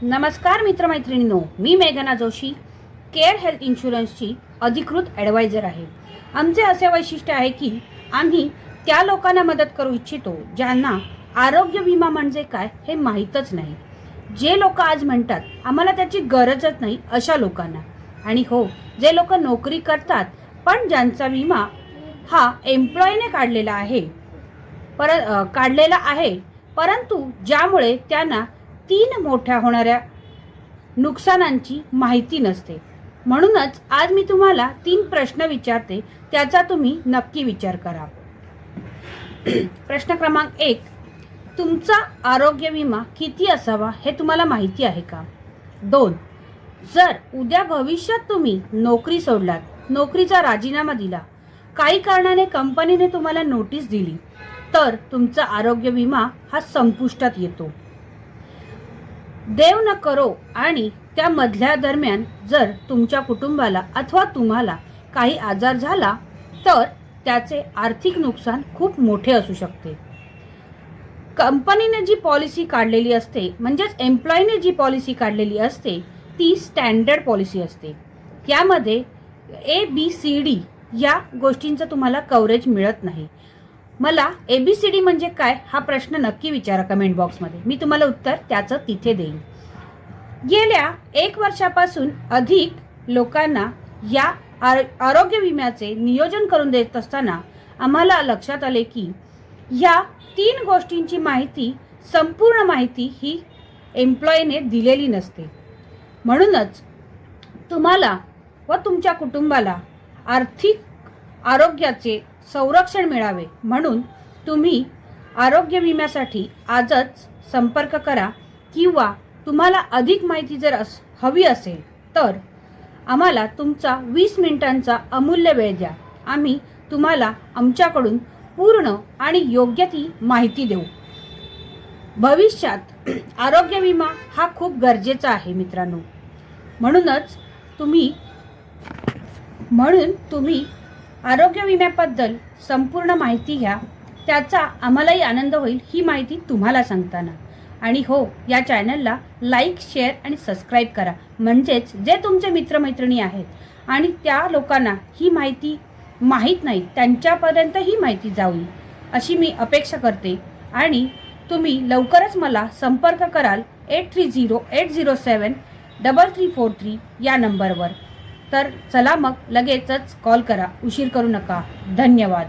नमस्कार मित्रमैत्रिणींनो, मी मेघना Joshi, care health इन्शुरन्सची अधिकृत ॲडवायझर आहे. आमचे असे वैशिष्ट्य आहे की आम्ही त्या लोकांना मदत करू इच्छितो ज्यांना आरोग्य विमा म्हणजे काय हे माहीतच नाही. जे लोक आज म्हणतात आम्हाला त्याची गरजच नाही अशा लोकांना, आणि हो, जे लोक नोकरी करतात पण ज्यांचा विमा हा एम्प्लॉयने काढलेला आहे परंतु ज्यामुळे त्यांना 3 मोठ्या होणाऱ्या नुकसानांची माहिती नसते. म्हणूनच आज मी तुम्हाला 3 प्रश्न विचारते, त्याचा तुम्ही नक्की विचार करा. प्रश्न क्रमांक 1, तुमचा आरोग्य विमा किती असावा हे तुम्हाला माहिती आहे का? 2, जर उद्या भविष्यात तुम्ही नोकरी सोडलात, नोकरीचा राजीनामा दिला, काही कारणाने कंपनीने तुम्हाला नोटीस दिली, तर तुमचा आरोग्य विमा हा संपुष्टात येतो. देव न करो आणि त्या मधल्या दरम्यान जर तुमच्या कुटुंबाला अथवा तुम्हाला काही आजार झाला तर त्याचे आर्थिक नुकसान खूप मोठे असू शकते. कंपनीने जी पॉलिसी काढलेली असते, म्हणजेच एम्प्लॉयने जी पॉलिसी काढलेली असते ती स्टँडर्ड पॉलिसी असते. यामध्ये ABCD या गोष्टींचं तुम्हाला कव्हरेज मिळत नाही. मला ABCD म्हणजे काय हा प्रश्न नक्की विचारा कमेंट बॉक्समध्ये, मी तुम्हाला उत्तर त्याचं तिथे देईन. गेल्या 1 वर्षापासून अधिक लोकांना या आरोग्य विम्याचे नियोजन करून देत असताना आम्हाला लक्षात आले की या 3 गोष्टींची माहिती, संपूर्ण माहिती ही एम्प्लॉयने दिलेली नसते. म्हणूनच तुम्हाला व तुमच्या कुटुंबाला आर्थिक आरोग्याचे संरक्षण मिळावे म्हणून तुम्ही आरोग्य विम्यासाठी आजच संपर्क करा, किंवा तुम्हाला अधिक माहिती जर हवी असेल तर आम्हाला तुमचा 20 मिनिटांचा अमूल्य वेळ द्या. आम्ही तुम्हाला आमच्याकडून पूर्ण आणि योग्य ती माहिती देऊ. भविष्यात आरोग्य विमा हा खूप गरजेचा आहे मित्रांनो. म्हणून तुम्ही आरोग्य विम्याबद्दल संपूर्ण माहिती घ्या. त्याचा आम्हालाही आनंद होईल ही माहिती तुम्हाला सांगताना. आणि हो, या चॅनलला लाईक, शेअर आणि सबस्क्राईब करा, म्हणजेच जे तुमचे मित्रमैत्रिणी आहेत आणि त्या लोकांना ही माहिती माहीत नाही त्यांच्यापर्यंत ही माहिती जाईल अशी मी अपेक्षा करते. आणि तुम्ही लवकरच मला संपर्क कराल 8308073343 या नंबरवर. तर चला मग लगेचच कॉल करा, उशीर करू नका. धन्यवाद.